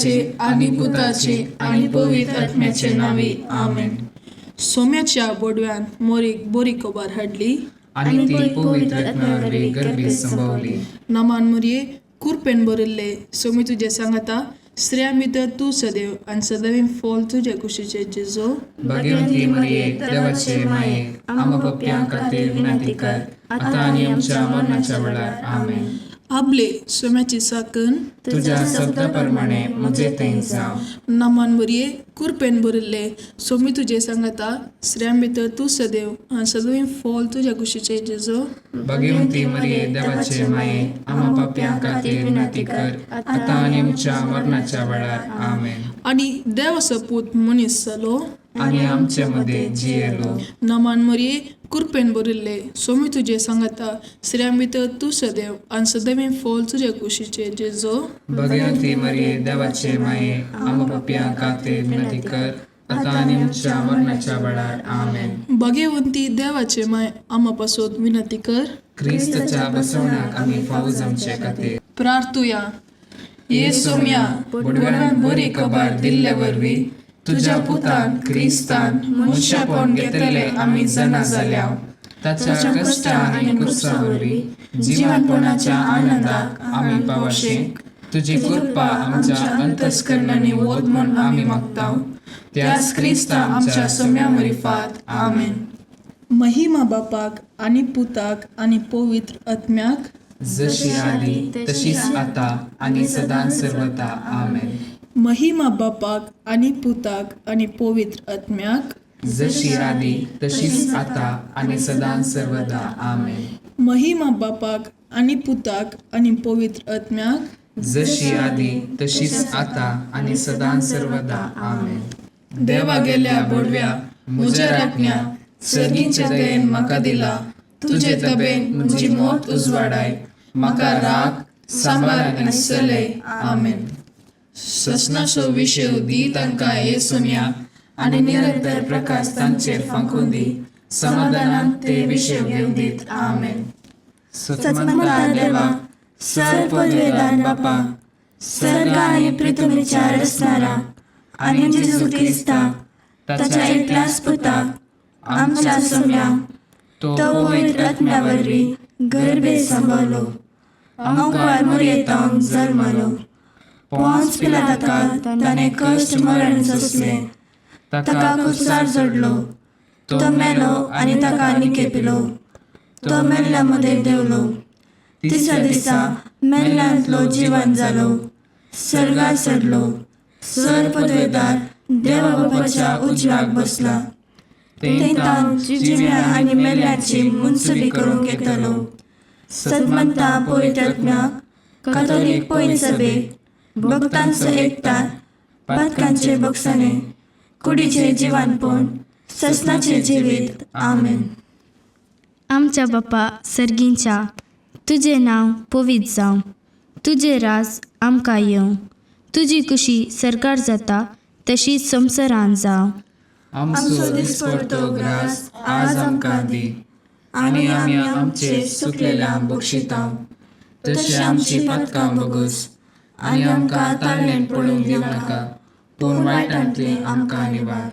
देवाचे आणि पुताचे आणि पवित्र आत्म्याचे नावे आमेन. सोम्याच्या बोडव्यान मोरीक बोरी कोबार हाडली आणि ती पवित्र आत्म्यावरवी गर्भीत संभवली. नमान मुरये कुरपेन बरिल्ले सोमी तुझे सांगता स्त्रियां भितर तू सदैव आणि सदैव फॉल तुझे कुशीचे जेजो. भाग्यवंती मरिये देवाचे माये आम्हा पप्प्यां खातीर विनंती कर आता आणि आमच्या मरणाच्या वेळार आमेन. आपले सोम्याची साकन तुझ्या शब्दाप्रमाणे म्हजे थंय जावं. नमान मुरये कुरपेन बरिल्ले सोमी तुझे सांगता स्त्रियां भितर तू सदैव आणि सदैव फॉल तुझे कुशीचे जेजो. भाग्यवंती मरिये देवाचे माये आम्हा पप्प्यां खातीर विनंती कर आता आणि आमच्या मरणाच्या वेळार आमेन. आणि देवाचो पूत मनीस जालो आणि आमच्या मध्ये जियेलो. नमान मरिये कुरपेन बरिल्ले सोमी तुझे सांगता स्त्रियां भितर तू सदैव आणि सदैव फॉल तुझे कुशीचे जेजो. भाग्यवंती मरिये देवाचे माये आम्हा पप्प्यां खातीर विनंती कर आता आणि आमच्या मरणाच्या वेळार आमेन. भाग्यवंती देवाचे माय आम्हा पासून विनंती कर. क्रिस्ताच्या बसवण्याक आम्ही फावो जमचे खातीर प्रार्थुया. ये सोम्या बोडव्यान बरी खबर दिल्ले वरवी तुझ्या पुतान क्रिस्तान मनशापण घेतले आम्ही जना जाल्या. ताच्या कष्टा आणि कुर्सा वरवी जिवनपणाच्या आनंदाक आम्ही पावशेक तुझी कृपा आमच्या अंतस्करणाने वोद म्हूण आम्ही मागताव. त्याच क्रिस्ता आमच्या सोम्या मरिफात आमेन. महिमा बापाक आणि पुताक आणि पवित्र आत्म्याक जशी आली तशीच आता आणि सदां सर्वदा आमेन. महिमा बापाक आणि पुताक आणि पवित्र आत्म्याक जशी आली तशीच आता आणि सदां सर्वदा आमेन. महिमा बापाक आणि पुताक आणि पवित्र आत्म्याक जशी आली तशीच आता आणि सदां सर्वदा आमेन. देवा गेल्या बोडव्या म्हज्या राखण्या सर्गीच्या दयेन म्हाका दिला. तुझे तबेन म्हजी मोत उजवाडाय म्हाका राख सांबाळ आनी चलय आमेन. ससनाचो विशय दी तांकां ये सोम्या आनी निरंतर प्रकाश तांचेर फांकून दी. समाधानान ते विशय घेवन दीत आमेन. सत्मंता देवा सर पदवेदार बापा सर्ग आणि पृथ्वीच्या रचणारा आणि जेजू ख्रिस्ता ताच्या एकल्याच पुताक आमच्या सोम्या तो पवित्र आत्म्यावरवी गर्भे सांभाळलो. अंकुर मोरयेतांक जल्मलो. पोंच पिलाताका ताणें कश्ट मरण सोंसले. ताका कुसार जोडलो. तो मेलो आनी ताका निकेपिलो. तो मेल्ल्या मध्ये देवलो. तिसऱ्या दिसा मेल्ल्यांतलो जिवंत जालो. सर्गार चडलो. सर पदवेदार देवा बापाच्या उजव्याक बसला. तेंतान जिव्या आनी मेल्ल्यांची मुनसुबी करूंक येतलो. सदमंता पवित्र आत्म्याक कातोलीक पयली सभेक भक्तांचो एकठाण पातकांचे बक्षणे कुडीचे जिवानपण ससनाचे जिवीत आमेन. आमच्या बापा सर्गींच्या तुझे नाव पवित्र जावं. तुझे राज आमकां येवं. तुजी कुशी सरकार जाता तशीच संवसारांत जावं. आमचो दिसपडतो ग्रास आज आमकां दी आनी आमी आमचे सुकलेल्यांक बक्षितांव. तशी आमची पातकां बगूस आनी आमकां ताळणेन पडूंक दिवं नाका पूण वायटांतले आमकां निवार.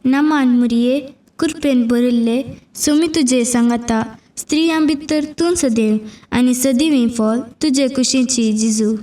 नमान मुरये कुरपेन बरिल्ले सोमी तुझे सांगता स्त्रियां भितर तूं सदैव आनी सदिवीं फॉल तुजे कुशीची जिजू.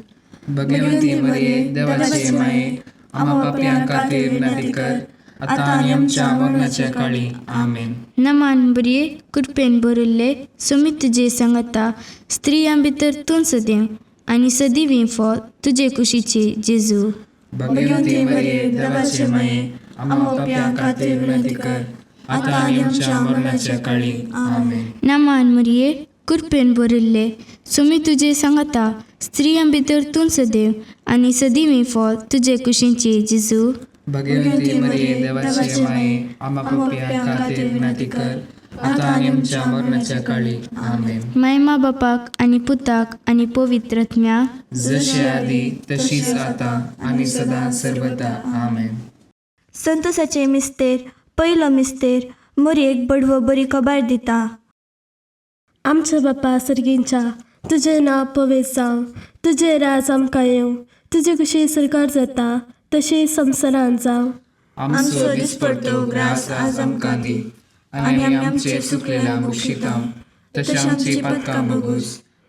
भगवंती मरिये देवाचे माये आम्हा पाप्यां खातीर विनंती कर आता आणि आमच्या मरणाच्या काळी आमेन. नमान मुरये कुरपेन बरिल्ले सोमी तुझे सांगता स्त्रियां भितर तूं सदैव आनी सदिवीं फॉल तुजे कुशीची जेजू. भगवंती मरिये देवाचे माये आम्हा पाप्यां खातीर विनंती कर आता आणि आमच्या मरणाच्या काळी आमेन. नमान मुरये कुरपेन बरिल्ले सोमी तुझे सांगता स्त्रियां भितर तूं सदैव आनी सदिवीं फॉल तुजे कुशीची जेजू. भगवंती मरिये देवाचे माये आम्हा पाप्यां खातीर विनंती कर आता आणि आमच्या मरणाच्या काळी आमेन. महिमा बापाक आणि पुताक आणि पवित्र आत्म्याक जशी आदी तशीच आता आणि सदा सर्वदा आमेन. संतोसाचे मिस्तेर पयलो मिस्तेर मोरयेक बडवो बरी खबर दिता. आमच्या बापा सर्गींच्या तुझे नाव पवित्र जावं. तुझे राज आमकां येवं. तुजे कशी सरकार जाता तशी संवसारांत जावं. आमचो दिसपडटो ग्रास आज आमकां दी, आनी आमी आमचे सुकलेल्या बुक्षितांव. तशी आमची पातकां बगूस,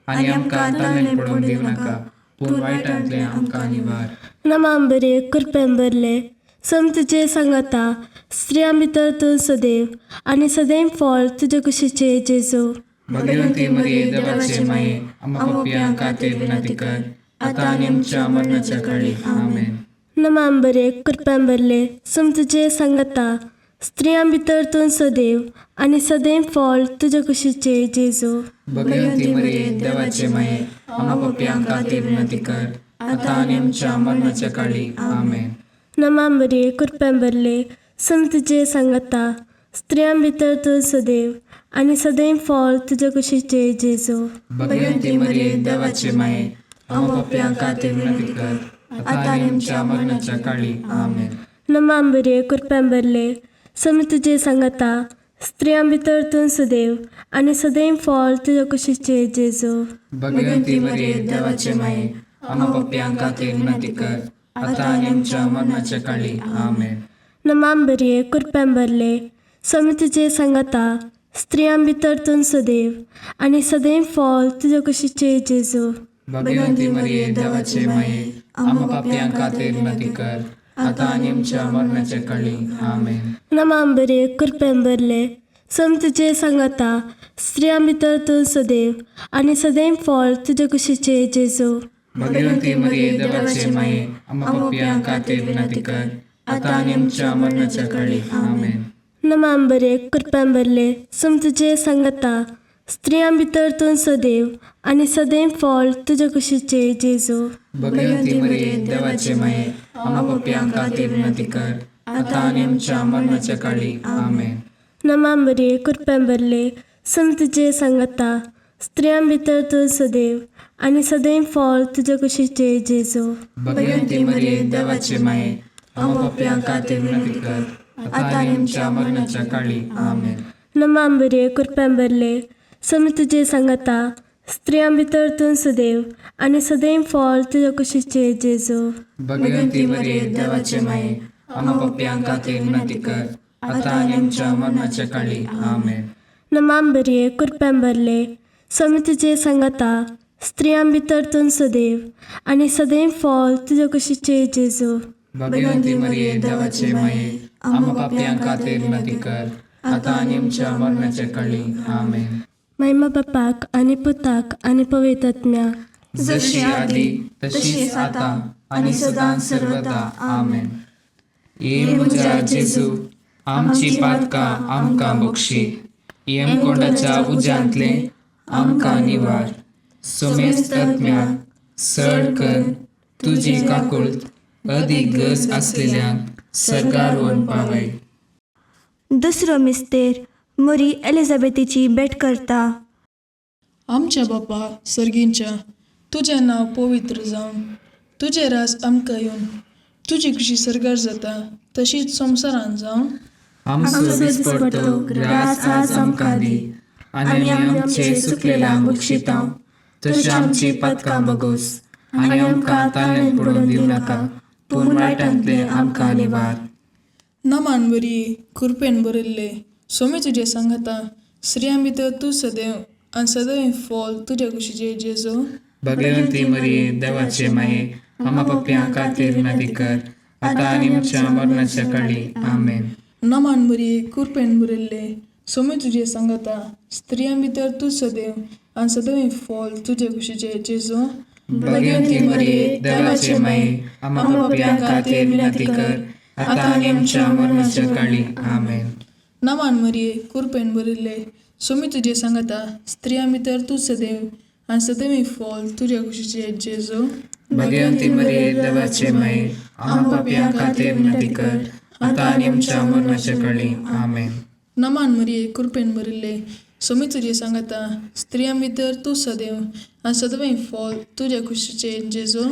आनी आमकां ताळमेळ पडोवंक दिवं नाका, पूण वायटांतले आमकां निवार. नमाम बरे कृपेन भरले सम तुजे सांगाता, स्त्रियां भितर तूं सदैव, आनी सदैव फळ तुजे कुशीचे जेजू. भगवंती मरिये देवाचे माये, आमकां पापियांक खातीर विनंती कर, आतां आनी आमच्या मरणाच्या काळी. आमेन. नमाम बरे कृपेन भरले सम तुजे सांगाता, स्त्रियां भितर तूं सदैव, आनी सदैव फळ तुजे कुशीचे जेजू. भगवंती मरिये देवाचे माये, आमकां पापियांक खातीर विनंती कर, आतां आनी आमच्या मरणाच्या काळी. आमेन. नमाम बरे कृपेन भरले सम तुजे सांगाता, स्त्रियां भितर तूं सदैव, आनी सदैव फळ तुजे कुशीचे जेजू. भगवंती मरिये देवाचे माये, आमकां पापियांक खातीर विनंती कर, आतां आनी आमच्या मरणाच्या काळी. आमेन. नमाम बरे कृपेन भरले सम तुजे सांगाता, स्त्रियां भितर तूं सदैव, आनी सदैव फळ तुजे कुशीचे जेजू. भगवंती मरिये देवाचे माये, आमकां पापियांक खातीर विनंती कर, आतां आनी आमच्या मरणाच्या काळी. आमेन. नमाम बरे कृपेन भरले सम तुजे सांगाता, स्त्रियां भितर तूं सदैव, आनी सदैव फळ तुजे कुशीचे जेजू. भगवंती मरिये देवाचे माये, आमकां पापियांक खातीर विनंती कर, आतां आनी आमच्या मरणाच्या काळी. आमेन. नमाम बरे कृपेन भरले सम तुजे सांगाता, स्त्रियां भितर तूं सदैव, आनी सदैव फळ तुजे कुशीचे जेजू. भगवंती मरिये देवाचे माये, आमकां पापियांक खातीर विनंती कर, आतां आनी आमच्या मरणाच्या काळी. आमेन. नमाम बरे कृपेन भरले सम तुजे सांगाता, स्त्रियां भितर तूं सदैव, आनी सदैव फळ तुजे कुशीचे जेजू. भगवंती मरिये देवाचे माये, आमकां पापियांक खातीर विनंती कर, आतां आनी आमच्या मरणाच्या काळी. आमेन. नमाम बरे कृपेन भरले सम तुजे सांगाता, स्त्रियां भितर तूं सदैव, आनी सदैव फळ तुजे कुशीचे जेजू. भगवंती मरिये देवाचे माये, आमकां पापियांक खातीर विनंती कर, आतां आनी आमच्या मरणाच्या काळी. आमेन. नमाम बरे कृपेन भरले सम तुजे सांगाता, स्त्रियां भितर तूं सदैव, आनी सदैव फळ तुजे कुशीचे जेजू. भगवंती मरिये देवाचे माये, आमकां पापियांक खातीर विनंती कर, आतां आनी आमच्या मरणाच्या काळी. आमेन. नमाम बरे कृपेन भरले सम तुजे सांगाता, स्त्रियां भितर तूं सदैव, आनी सदैव फळ तुजे कुशीचे जेजू. भगवंती मरिये देवाचे माये, आमकां पापियांक खातीर विनंती कर, आतां आनी आमच्या मरणाच्या काळी. आमेन. महिमा बापाक आनी पुताक आनी पवित्र आत्म्याक, जशी आदी तशीच आतां आनी सदां सर्वदा. आमेन. ये म्हज्या जेजू, आमची पातकां आमकां बक्षी, यमकोंडाच्या उज्यांतले आमकां निवार. सोमेस्त आत्म्याक सड कर तुजी काकुळट अदीक गरज आसलेल्यांक सरकार व्हरून पावय. दुसरो मिस्तेर मोरी एलिझाबेथीची भेट करता. आमच्या बापा सर्गींच्या, तुजें नांव पवित्र जावन, तुजें रास आमकां येवन, तुजी कशी सरकार जाता तशीच संवसारांत जावन. आमचो दिसपडटो ग्रास आज आमकां दी, आनी आमी आमचे सुकलेल्यांक बक्षितांव. तशी आमची पातकां बगूस, आनी आमकां ताळमेळ पडोवंक दिवं नाका, पूण वायटांतले आमकां निवार. नमान बरी कृपेन बरयल्ले सोमी तुजे सांगाता, स्त्रियां भितर तूं सदैव, आनी सदैव फळ तुजे कुशीचे जेजू. भगवंती मरिये देवाचे माये, आमकां पापियांक खातीर विनंती कर, आतां आनी आमच्या मरणाच्या काळी. आमेन. नमान बरी कृपेन बरयल्ले सोमी तुजे सांगाता, स्त्रियां भितर तूं सदैव, आनी सदैव फळ तुजे कुशीचे जेजू. भगवंती मरिये देवाचे माये, आमकां पापियांक खातीर विनंती कर, आतां आनी आमच्या मरणाच्या काळी. आमेन. नमान मरिये कृपेन बरयल्ले सोमी तुजे सांगाता, स्त्रियां भितर तूं सदैव, आनी सदैव फळ तुजे कुशीचे जेजू. भगवंती मरिये देवाचे माये, आमकां पापियांक खातीर विनंती कर, आतां आनी आमच्या मरणाच्या काळी. आमेन. नमान मरिये कृपेन बरयल्ले सोमी तुजे सांगाता, स्त्रियां भितर तूं सदैव, आनी सदैव फळ तुजे कुशीचे जेजू.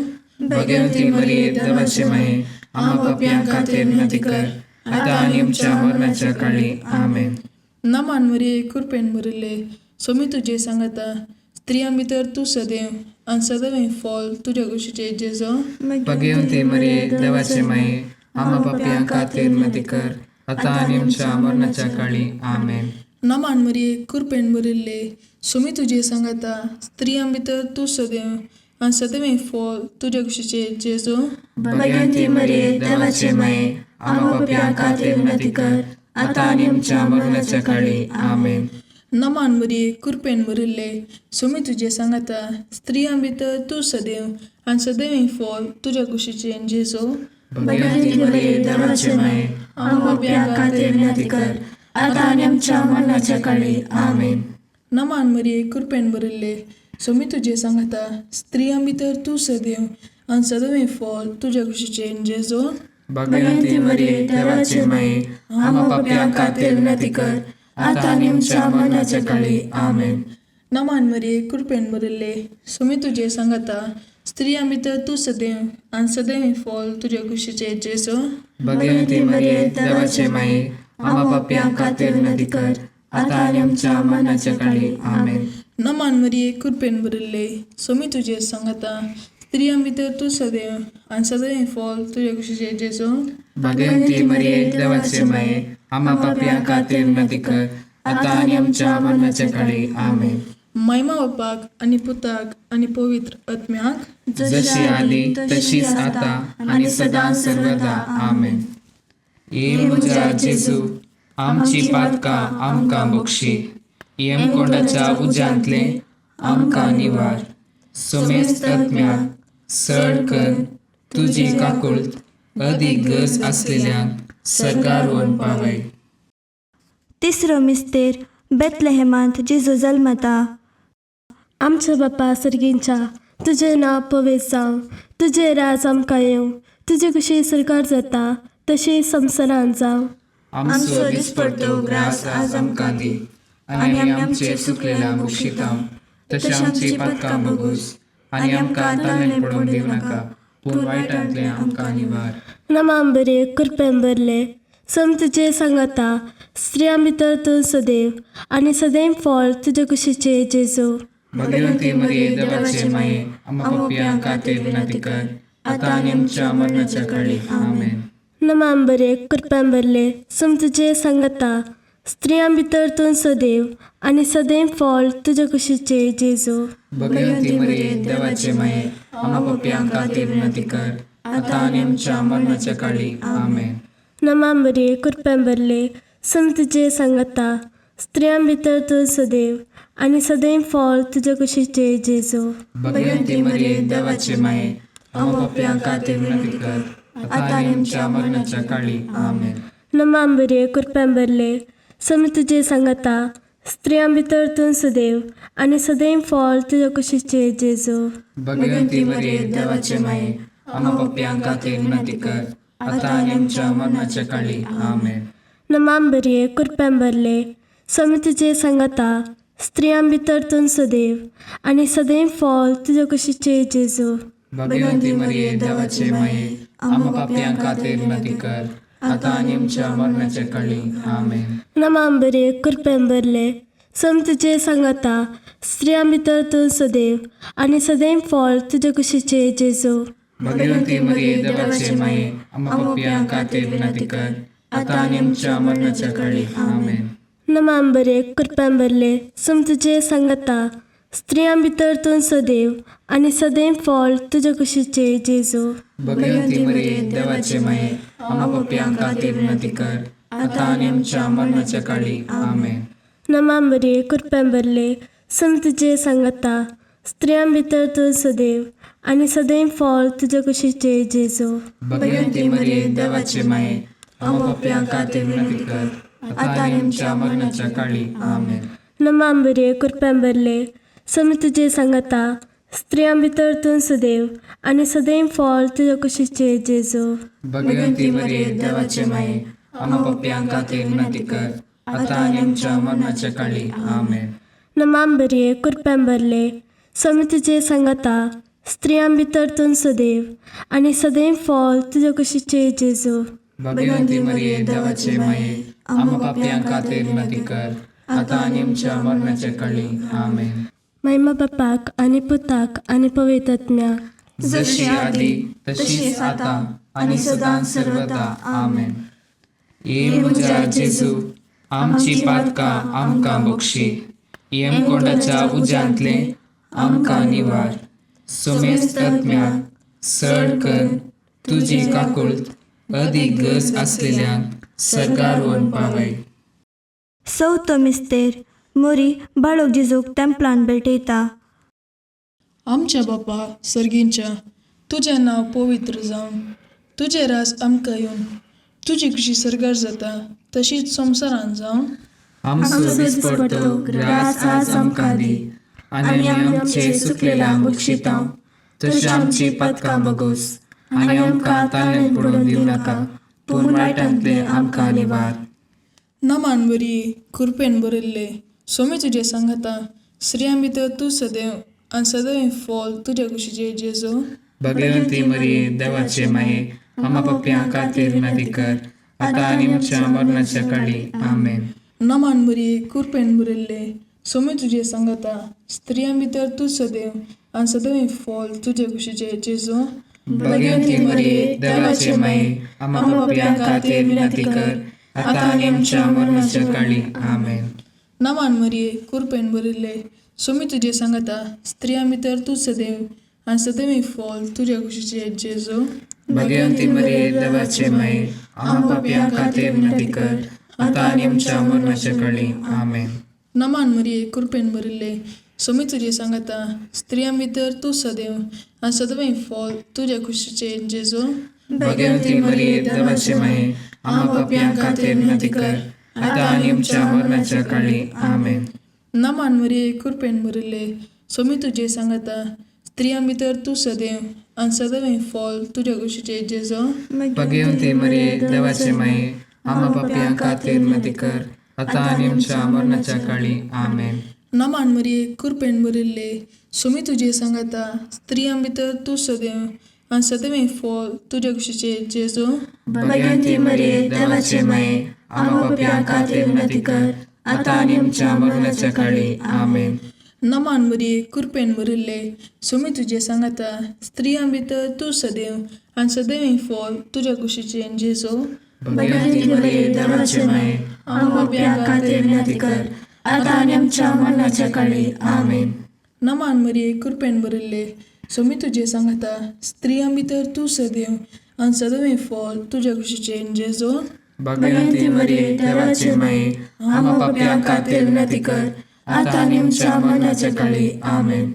भगवंती मरिये देवाचे माये, आमकां पापियांक खातीर विनंती कर, आतां आनी आमच्या मरणाच्या काळी. आमेन. नमान मरिये कृपेन बरयल्ले सोमी तुजे सांगाता, स्त्रियां भितर तूं सदैव, आणि सदैव फॉल तुझ्या कुशीचे जेजो. भगवंती मरिये देवाचे माये आम्हा पापयां खातीर विनंती कर आता आणि आमच्या मरणाच्या काळी आमेन. नमान मरिये कृपेन भरिल्ले सुमी तुझे सांगता स्त्रियां भितर तू सदैव आणि सदैव फॉल तुझ्या कुशीचे जेजो. भगवंती मरिये देवाचे माये आम्हा पापयां खातीर विनंती कर आता आणि आमच्या मरणाच्या काळी आमेन. नमान मरिये कृपेन भरिल्ले सुमी तुझे सांगता स्त्रियां भितर तू सदैव आणि सदैव फॉल तुझ्या कुशीचे जेजो. भगवंती मरिये देवाचे माये आम्हा पापयां खातीर विनंती कर आता आणि आमच्या मरणाच्या काळी आमेन. नमान मरिये कृपेन भरिल्ले सुमी तुझे सांगता स्त्रियां भितर तू सदैव आणि सदैव फॉल तुझ्या कुशीचे जेजो. भगवंती मरिये देवाचे माये आम्हा पापयां खातीर विनंती कर आता आणि आमच्या मरणाच्या काळी आमेन. नमान मरिये कृपेन भरिल्ले सुमी तुझे सांगता स्त्रियां भितर तू सदैव आणि सदैव फॉल तुझ्या कुशीचे जेजो. भगवंती मरिये देवाचे माये आम्हा पापयां खातीर विनंती कर आता आणि आमच्या मरणाच्या काळी आमेन. नमान मरिये कृपेन भरिल्ले सुमी तुझे सांगता स्त्रियां भितर तू सदैव आणि सदैव फॉल तुझ्या कुशीचे जेजो. भगवंती मरिये देवाचे माये आम्हा पापयां खातीर विनंती कर आता आणि आमच्या मरणाच्या काळी आमेन. महिमा बापाक आणि पुताक आणि पवित्र आत्म्याक जशी आली तशीच आता आणि सदा सर्वदा आमेन. ये म्हज्या जेजू आमची पातकां आमकां बक्षी येमकोंडाच्या उज्यांतले आमकां निवार. सोमेस्त आत्म्याक सड कर तुजी काकुळट अदीक गरज असलेल्यांक सरकार व्हरून पावय. तिसरो मिस्तेर बेतलेहेमांत जेजू जल्मता. आमच्या बापा सर्गींच्या तुझें नांव पवित्र जावं, तुजें राज आमकां येवं, तुजे कशी सरकार जाता तशी संवसारांत जावं. आमचो दिसपडटो ग्रास आज आमकां दी आनी आमी आमचे चुकलेल्या बक्षितांव तशें आमची पातकां बगूस आनी आमकां ताणेन पडोवंक दिवं नाका पूण वायटांतले आमकां निवार. नमांबरे कृपेन भरले सम तुजे सांगता स्त्रियां भितर तूं सदैव आनी सदैव फॉल तुजे कुशीचे जेजू. भगवंती मरिये देवाचे माये आम्हा पापयां खातीर विनंती कर आता आनी आमच्या मरणाच्या काळी आमेन. नमांबरे कृपेन भरले सम तुजे सांगता स्त्रियां भितर तूं सदैव आनी सदैव फॉल तुजे कुशीचे जेजू. भगवंती मरिये देवाचे माये आम्हा पापयां खातीर विनंती कर आता आनी आमच्या मरणाच्या काळी आमेन. नमांबरे कृपेन भरले सम तुजे सांगता स्त्रियां भितर तूं सदैव आनी सदैव फॉल तुजे कुशीचे जेजू. भगवंती मरिये देवाचे माये आम्हा पापयां खातीर विनंती कर आता आनी आमच्या मरणाच्या काळी आमेन. नमांबरे कृपेन भरले सम तुजे सांगता स्त्रियां भितर तूं सदैव आनी सदैव फॉल तुजे कुशीचे जेजू. भगवंती मरिये देवाचे माये आम्हा पापयां खातीर विनंती कर आता आनी आमच्या मरणाच्या काळी आमेन. नमांबरे कृपेन भरले सम तुजे सांगता स्त्रियां भितर तूं सदैव आनी सदैव फॉल तुजे कुशीचे जेजू. भगवंती मरिये देवाचे माये आम्हा पापयां खातीर विनंती कर आता आनी आमच्या मरणाच्या काळी आमेन. नमांबरे कृपेन भरले सम तुजे सांगता स्त्रियां भितर तूं सदैव आनी सदैव फॉल तुजे कुशीचे जेजू. भगवंती मरिये देवाचे माये आम्हा पापयां खातीर विनंती कर आता आनी आमच्या मरणाच्या काळी आमेन. नमांबरे कृपेन भरले सम तुजे सांगता स्त्रियां भितर तूं सदैव आनी सदैव फॉल तुजे कुशीचे जेजू. भगवंती मरिये देवाचे माये आम्हा पापयां खातीर विनंती कर आता आनी आमच्या मरणाच्या काळी आमेन. नमांबरे कृपेन भरले सम तुजे सांगता स्त्रियां भितर तूं सदैव आनी सदैव फॉल तुजे कुशीचे जेजू. भगवंती मरिये देवाचे माये आम्हा पापयां खातीर विनंती कर आता आनी आमच्या मरणाच्या काळी आमेन. नमांबरे कृपेन भरले सम तुजे सांगता स्त्रियां भितर तूं सदैव आनी सदैव फॉल तुजे कुशीचे जेजू. भगवंती मरिये देवाचे माये आम्हा पापयां खातीर विनंती कर आता आनी आमच्या मरणाच्या काळी आमेन. नमांबरे कृपेन भरले सम तुजे सांगता स्त्रियां भितर तूं सदैव आनी सदैव फॉल तुजे कुशीचे जेजू. भगवंती मरिये देवाचे माये आम्हा पापयां खातीर विनंती कर आता आनी आमच्या मरणाच्या काळी आमेन. महिमा बापाक आनी पुताक आनी पवित्र आत्म्याक जशी आदी तशीच आता आणि सदां सर्वदा आमेन. ये म्हज्या जेजू आमची पातकां आमकां बक्षी, येमकोंडाच्या उज्यांतले आमकां निवार. सोमेस्त आत्म्याक सड कर तुजी काकुळट अदीक गरज आसलेल्यांक सरकार व्हरून पावय. चवथो मिस्तेर मोरी बाळोक जेजूक तेंपलांत भेटयता. आमच्या बापा सर्गींच्या, तुजें नांव पवित्र जावन, तुजें रास आमकां येवन, तुजी कशी सरकार जाता तशीच संवसारांत जावन. आमचो दिसपडटो ग्रास आज आमकां दी, आनी आमी आमचे सुकलेल्यांक बक्षितांव. तशी आमची पातकां बगोस, आनी आमकां ताळ्यांत पडून दिवं नाका, पूण वायटांतले आमकां निवार. नमान बरी कृपेन बरयल्ले, सोमी तुजे सांगाता, स्त्रियां भितर तूं सदैव आनी सदैव फॉल तुज्या कुशीचे जेजू. भगवंती मरिये देवाचे माये, आम्हा पापयांक खातीर विनंती कर, आतां आनी आमच्या मरणाच्या काळी आमेन. नमान बरी कृपेन बरयल्ले, सोमी तुजे सांगाता, स्त्रियां भितर तूं सदैव आनी सदैव फॉल तुज्या कुशीचे जेजू. भगवंती मरिये देवाचे माये, आम्हा पापयांक खातीर विनंती कर, आतां आनी आमच्या मरणाच्या काळी आमेन. नमान मरिये कृपेन बरयल्ले, सोमी तुजे सांगाता, स्त्रियां भितर तूं सदैव आनी सदैव फॉल तुज्या कुशीचे जेजू. भगवंती मरिये देवाचे माये, आम्हा पापयांक खातीर विनंती कर, आतां आनी आमच्या मरणाच्या काळी आमेन. नमान मरिये कृपेन बरयल्ले, सोमी तुजे सांगाता, स्त्रियां भितर तूं सदैव आनी सदैव फॉल तुज्या कुशीचे जेजू. भगवंती मरिये देवाचे माये, आम्हा पापयांक खातीर विनंती कर, आतां आनी आमच्या मरणाच्या काळी आमेन. नमान मरिये कृपेन बरयल्ले, सोमी तुजे सांगाता, स्त्रियां भितर तूं सदैव आनी सदैव फॉल तुज्या कुशीचे जेजू. भगवंती मरिये देवाचे माये, आम्हा पापयांक खातीर विनंती कर, आतां आनी आमच्या मरणाच्या काळी आमेन. नमान मरिये कृपेन बरयल्ले, सोमी तुजे सांगाता, स्त्रियां भितर तूं सदैव आनी सदैव फॉल तुज्या कुशीचे जेजू. भगवंती मरिये देवाचे माये, आम्हा पापयांक खातीर विनंती कर, आतां आनी आमच्या मरणाच्या काळी आमेन. नमान मरिये कृपेन बरयल्ले, सोमी तुजे सांगाता, स्त्रियां भितर तूं सदैव आनी सदैव फॉल तुज्या कुशीचे जेजू. भगवंती मरिये देवाचे माये, आम्हा पापयांक खातीर विनंती कर, आतां आनी आमच्या मरणाच्या काळी आमेन. नमान मरिये कृपेन बरयल्ले, सोमी तुजे सांगाता, स्त्रियां भितर तूं सदैव आनी सदैव फॉल तुज्या कुशीचे जेजू. भगवंती मरिये देवाचे माये, आम्हा पापयांक खातीर विनंती कर, आतां आनी आमच्या मरणाच्या काळी आमेन.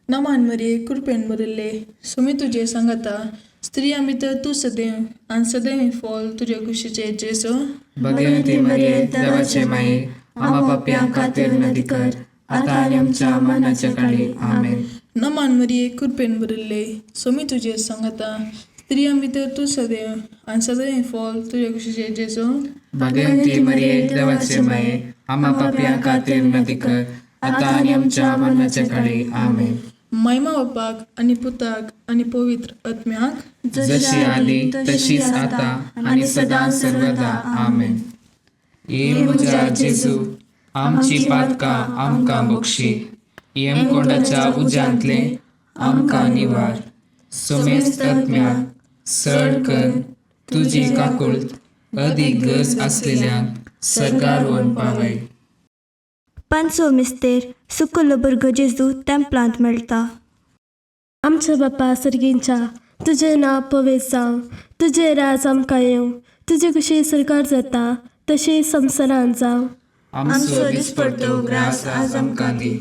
नमान मरिये कृपेन बरयल्ले, सोमी तुजे सांगाता, स्त्रियां भितर तूं सदैव आनी सदैव फॉल तुज्या कुशीचे जेजू. भगवंती मरिये देवाचे माये, आम्हा पापयांक खातीर विनंती कर, आतां आनी आमच्या मरणाच्या काळी आमेन. नमान मरिये कृपेन बरयल्ले, सोमी तुजे सांगाता, स्त्रियां भितर तूं सदैव आनी सदैव फॉल तुज्या कुशीचे जेजू. भगवंती मरिये देवाचे माये, आम्हा पापयांक खातीर विनंती कर, आतां आनी आमच्या मरणाच्या काळी आमेन. महिमा बापाक आनी पुताक आनी पवित्र आत्म्याक, जशी आदी तशीच आता आणि सदां सर्वदा आमेन. ये म्हज्या जेजू आमची पातकां आमकां बक्षी, येमकोंडाच्या उज्यांतले आमकां निवार. सोमेस्त आत्म्याक सड कर तुजी काकुळट अदीक गरज आसलेल्यांक सरकार व्हरून पावय. पांचवो मिस्तेर सुकलो भुरगो जेजू तेंपलांत मेळटा. आमच्या बापा सर्गींच्या, तुजें नांव पवित्र जावं, तुजें राज आमकां येवं, तुजी कशी सरकार जाता तशी संवसारांत जावं. आमचो दिसपडटो ग्रास आज आमकां दी,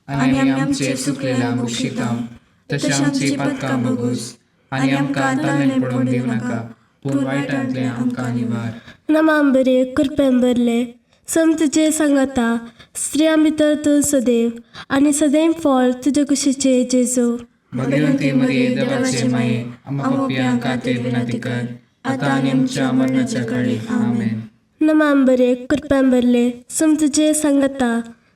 आनी आमी आमचे सुकलेल्यांक बक्षितांव. तशी आमची पातकां बगूस, आनी आमकां ताळ्यांत पडून दिवं नाका, पूण वायटांतले आमकां निवार. नमान बरे कृपेन बरले, सोमी तुजे सांगाता, स्त्रियां भितर तूं सदैव आनी सदैव फॉल तुज्या कुशीचे जेजू. भगवंती मरिये देवाचे माये, आम्हा पापयांक खातीर विनंती कर, आतां आनी आमच्या मरणाच्या काळी आमेन. नमान बरे कृपेन बरले, सोमी तुजे सांगाता,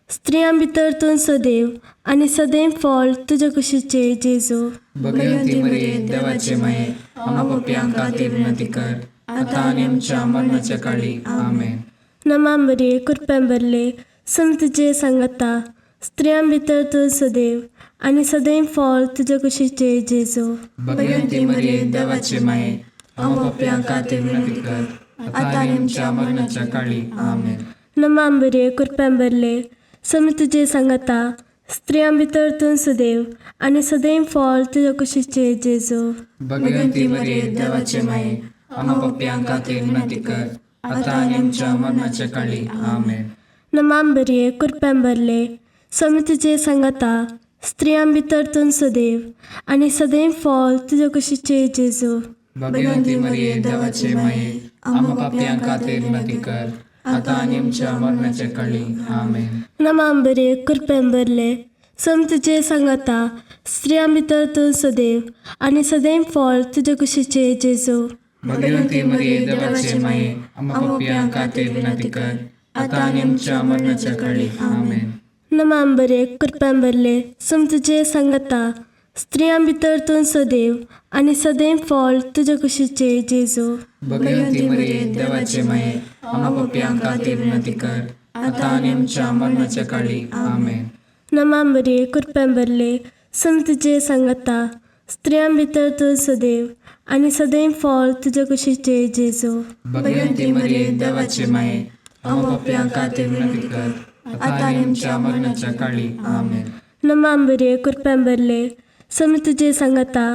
स्त्रियां भितर तूं सदैव आनी सदैव फॉल तुज्या कुशीचे जेजू. भगवंती मरिये देवाचे माये, आम्हा पापयांक खातीर विनंती कर, आतां आनी आमच्या मरणाच्या काळी आमेन. नमान बरे कृपेन बरले, सोमी तुजे सांगाता, स्त्रियां भितर तूं सदैव आनी सदैव फळ तुज्या कुशीचे जेजू. भगवंती मरिये देवाचे माये, आमकां पाप्यांक खातीर विनंती कर, आता आनी आमच्या मरणाच्या काळी. आमेन. नमांबरे कृपेंबरले सम तुजे सांगता, स्त्रियां भितर तूं सदैव आनी सदैव फळ तुज्या कुशीचे जेजू. भगवंती मरिये देवाचे माये, आमकां पाप्यांक खातीर विनंती कर, आता आनी आमच्या मरणाच्या काळी. आमेन. नमांबरे कृपेंबरले सम तुजे सांगता, स्त्रियां भितर तूं सदैव आनी सदैव फळ तुज्या कुशीचे जेजू. भगवंती मरिये देवाचे माये, आमकां पाप्यांक खातीर विनंती कर, आता आनी आमच्या मरणाच्या काळी. आमेन. नमांबरे कृपेंबरले सम तुजे सांगता, स्त्रियां भितर तूं सदैव आनी सदैव फळ तुज्या कुशीचे जेजू. भगवंती मरिये देवाचे माये, आमकां पाप्यांक खातीर विनंती कर, आता आनी आमच्या मरणाच्या काळी. आमेन. नमांबरे कृपेंबरले सम तुजे सांगता, स्त्रियां भितर तूं सदैव आनी सदैव फळ तुज्या कुशीचे जेजू. भगवंती मरिये देवाचे माये, आमकां पाप्यांक खातीर विनंती कर, आता आनी आमच्या मरणाच्या काळी. आमेन. नमांबरे कृपेंबरले सम तुजे सांगता, स्त्रियां भितर तूं सदैव आनी सदैव फळ तुज्या कुशीचे जेजू. भगवंती मरिये देवाचे माये, आमकां पाप्यांक खातीर विनंती कर, आता आनी आमच्या मरणाच्या काळी. आमेन. नमांबरे कृपेंबरले सम तुजे सांगता,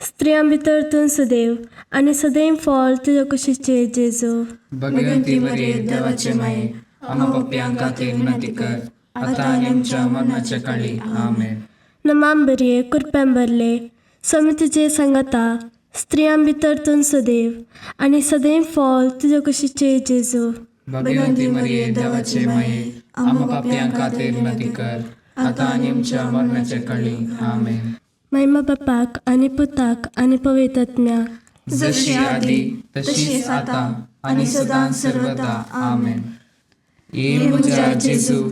स्त्रियां भितर तूं सदैव आनी सदैव फळ तुज्या कुशीचे जेजू. भगवंती मरिये देवाचे माये, आमकां पाप्यांक खातीर विनंती कर, आता आनी आमच्या मरणाच्या काळी. आमेन. नमांबरे कृपेंबरले सम तुजे सांगता, स्त्रियां भितर तूं सदैव आनी सदैव फळ तुज्या कुशीचे जेजू. भगवंती मरिये देवाचे माये, आमकां पाप्यांक खातीर विनंती कर, आता आनी आमच्या मरणाच्या काळी. आमेन. महिमा बापाक आनी पुताक आनी पवित्र आत्म्याक, जशी आदी तशीच आता आनी सदां सर्वदा. आमेन. ये म्हज्या जेजू,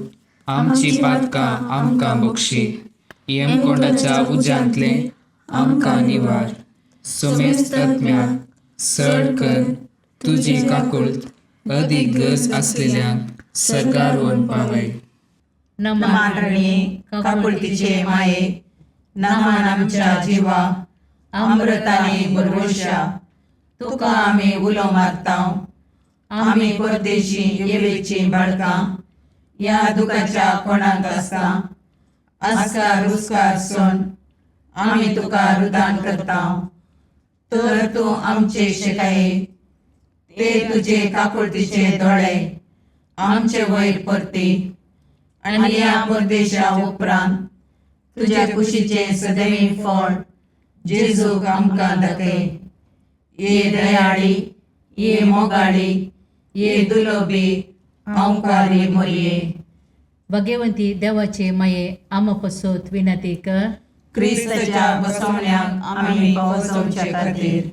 आमची पातकां आमकां बक्षी, यमकोंडाच्या उज्यांतले आमकां निवार. सोमेस्त आत्म्याक सड कर तुजी काकुळट अदीक गरज आसलेल्यांक सरकार व्हरून पावय. नमान रणे काकुळतीचे माये, नमान आमच्या जिवा, अमृताने भरवशा, तुका आमी उलो मारताव. आमी परदेशी येवेची बाळकां, या दुखाच्या कोणाक आसता, आस्कार रुस्कार सोन आमी तुका रुदान करताव. तर तूं आमचे शेकाये, ते तुजे काकुळतीचे दोळे आमचे वयर परती, आनी या परदेशा उपरांत तुज्या कुशीचे सदैव फळ जेजूक आमकां दाखय. ये दयाळी, ये मोगाळी, ये दुलोबी अंकारी मरिये. भगवंती देवाचे माये, आम पसोत विनंती कर. क्रिस्ताच्या बसवण्याक आमी पावसोवचे खातीर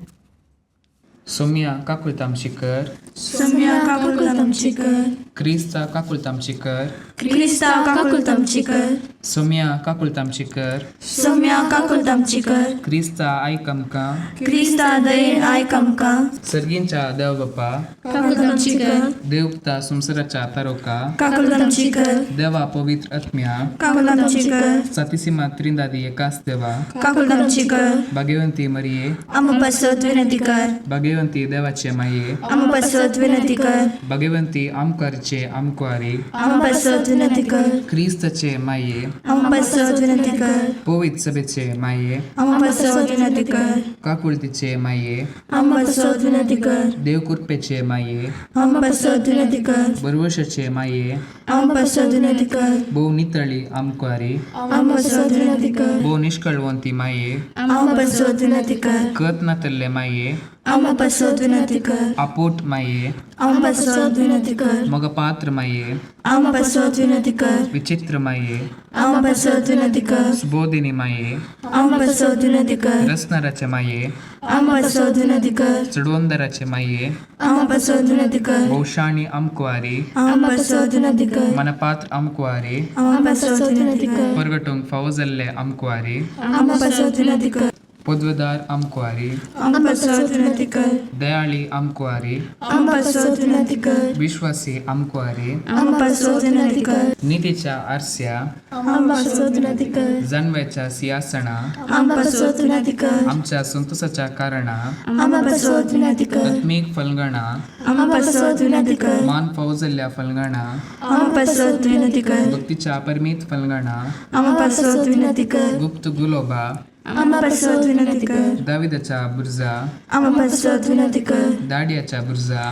सोम्या काकुळतामची कर, सम्या काकुळतामची कर, क्रिस्ता काकुळतामची कर, क्रिस्ता काकुळतामची कर, सोम्या काकुळतामची कर, सम्या काकुळतामची कर, क्रिस्ता आयक आमकां. क्रिस्ता दयेन आयक आमकां. सर्गींच्या देव बापा, काकुळतामची कर, देवता संवसाराच्या तारोका, काकुळतामची कर, देवा पवित्र आत्म्या, काकुळतामची कर, सातिसिमा त्रिंदादी एकाच देवा, काकुळतामची कर. भगवंती मरिये, आम पसत विनंती कर, भगवंती देवाचे माये, आम पसत विनंती कर, भगवंती आमकारचे आमकुआरी, आम पसत विनंती कर, क्रिस्तचे माये, आम पसत विनंती कर, पवित्र सभेचे माये, आम पसत विनंती कर, काकुळतीचे माये, आम पसत विनंती कर, देवकृपेचे माये, आम पसत विनंती कर, बरवशाचे माये, आम पसत विनंती कर, भोव नितळी आमकुआरी, आम पसत विनंती कर, भोव निष्कळवंती माये, आम पसत विनंती कर, कत नातल्ले माये, आम पसत विनंती कर, आपोट माये, आम पसत विनंती कर, मग पात्र माये, आम पसत विनंती कर, विचित्र माये, आम पसत विनंती कर, सुबोधिनी माये, आम पसत विनंती कर, रसनाराचे माये, आम पसत विनंती कर, चडवंदराचे माये, आम पसत विनंती कर, भौशाणी आमकुआरी, आम पसत विनंती कर, मनपात्र आमकुआरी, आम पसत विनंती कर, परगटूंक फावो जाल्ले आमकुआरी, आम पसत विनंती कर, पदवेदार आमकुआरी आम पासत विनंती कर दयाळी आमकुआरी आम पासत विनंती कर विश्वासी आमकुआरी आम पासत विनंती कर नीतीच्या आरस्या आम पासत विनंती कर जाणव्याच्या सिंहासना आम पासत विनंती कर आमच्या संतोषाच्या कारणा आम पासत विनंती कर आत्मिक फलगणा आम पासत विनंती कर मान फौजल्या फलगणा आम पासत विनंती कर भक्तीच्या परमित फलगणा आम पासत विनंती कर गुप्त गुलोबा आम पासत विनंती कर दाविदाच्या बुर्जा आम पासत विनंती कर दाडियाच्या बुर्जा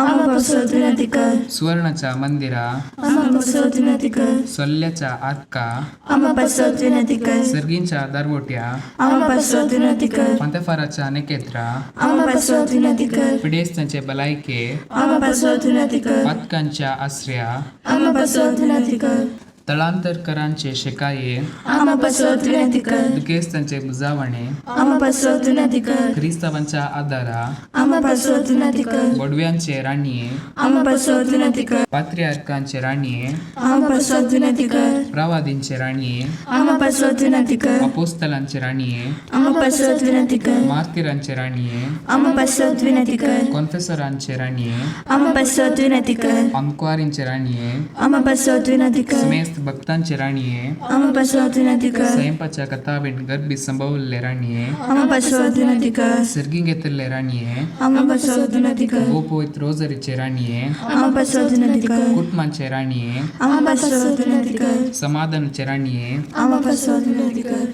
आम पासत विनंती कर सुवर्णाच्या मंदिरा आम पासत विनंती कर सोल्ल्याच्या आतका आम पासत विनंती कर सर्गींच्या दारवोट्या आम पासत विनंती कर पंतफाराच्या नेकेत्रा आम पासत विनंती कर पिडेस्तांचे बलायके आम पासत विनंती कर पातकांच्या आश्रया आम पासत विनंती कर तळांतरकरांचे शिकाये आम पासत विनंती कर दुखेस्तांचे बुजावणे आम पासत विनंती कर क्रिस्तावांच्या आदारा आम पासत विनंती कर बडव्यांचे राणीये आम पासत विनंती कर पात्रियार्कांचे राणीये आम पासत विनंती कर प्रवादींचे राणीये आम पासत विनंती कर अपोस्तलांचे राणीये आम पासत विनंती कर मार्तिरांचे राणीये आम पासत विनंती कर कॉन्फेसरांचे राणीये आम पासत विनंती कर आमकुआरींचे राणीये आम पासत विनंती कर समेस्त भक्तांचे राणीये आम पासत विनंती कर स्वयंपाच्या कथावीण गर्भी संभवले राणीये आम पासत विनंती कर सर्गी घेतले राणीये आम पासत विनंती कर गो पवित्र रोजरीचे राणीये आम पासत विनंती कर कुटुंबांचे राणीये आम पासत विनंती कर समाधानाचे राणीये आम पासत विनंती कर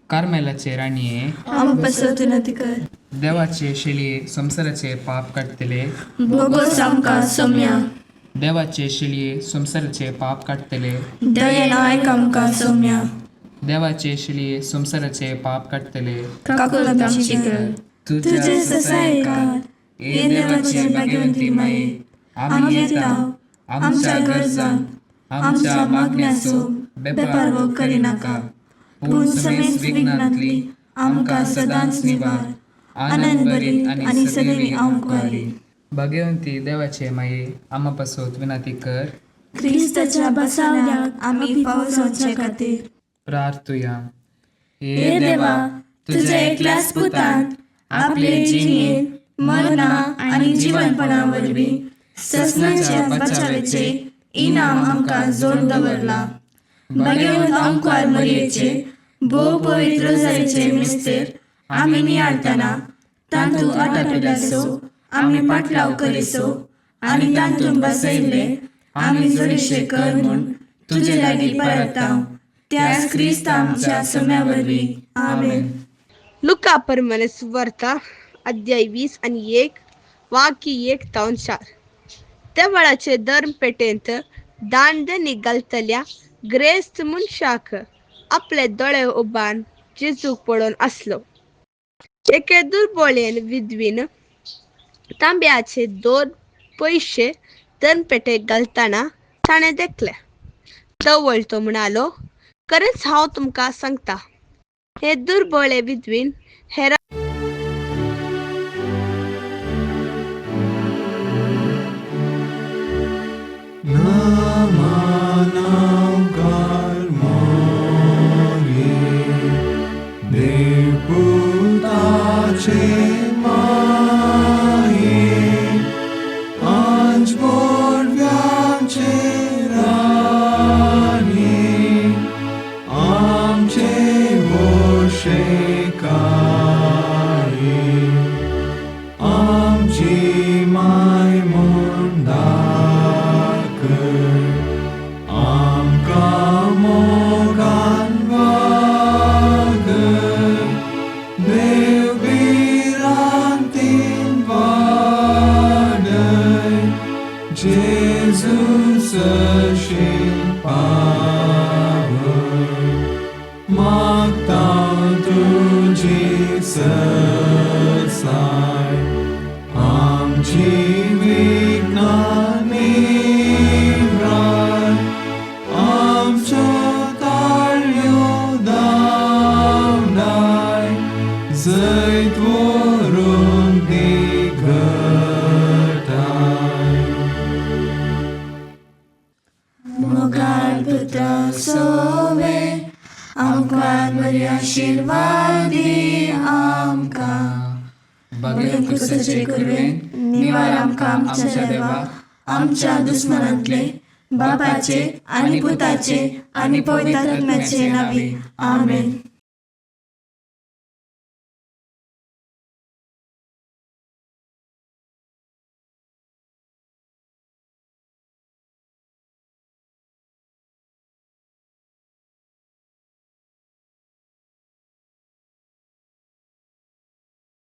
कार्मेलाचे राणीये आम पासत विनंती कर देवाचे शिलिये संसाराचे पाप काढतले भोगोस आमकां सौम्या देवाचे शिलिये संसाराचे पाप काढतले दयेन आयक आमकां सौम्या देवाचे शिलिये संसाराचे पाप काढतले काकूल आमची कर तुझे ससायकार हे देवाचे भाग्यवंती माये आम्ही येता आमच्या गरजां आमच्या मागण्याचो बेपार हो करिनाका पूण समेस्त विघ्नांतली आमकां सदांच निवार आनंद भरीत आनी सदैवी आमकुआरी भाग्यवंती देवाचे माये आम्हा पासत विनंती कर क्रिस्ताच्या बसावण्याक आम्ही पावसाच्या खातीर प्रार्थुया हे देवा तुझ्या एकल्याच पुतान आपले जिणेन मरणा आनी जीवनपणा वरवीं ससनाच्या बचावेचे इनाम आमकां जोड दवरला भाग्यवंत आमकुआर मरयेचे भोव पवित्र रोजारीचे मिस्तेर आमी नियाळतना तांतू आटापिल्यासो आमी पाटलाव करिसो आनी तांतून बसयले आमी जोडीशे कर म्हूण तुजे लागीं परतांव त्याच क्रिस्त आमच्या सोम्या वरवीं आमेन. लुका प्रमाणे सुवार्ता अध्याय 20 आणि 1 वाक्य 1-4. त्या वेळाचे धर्म पेटेंत दांडनी घालतल्या ग्रेस्त मनशाक आपले दोळे उबान जेजूक पळोवन आसलो. एके दुर्बळेन विधवीन तांब्याचे 2 पयशे धर्मपेटेक घालतना ताणें देखले. तो वळतो म्हणालो, खरेंच हांव तुमकां सांगता, हे दुर्बळे विधवीन हेरा मोगाळ पुत्र सोवे आमकां ल्हान बरी आशिर्वाद दी आमकां. भगवन कुसाचे कुरवेन निवार आमकां आमच्या देवा, आमच्या दुस्मनांतले, बापाचे आनी पुताचे आनी पवित्र आत्म्याचे नांवी. आमेन.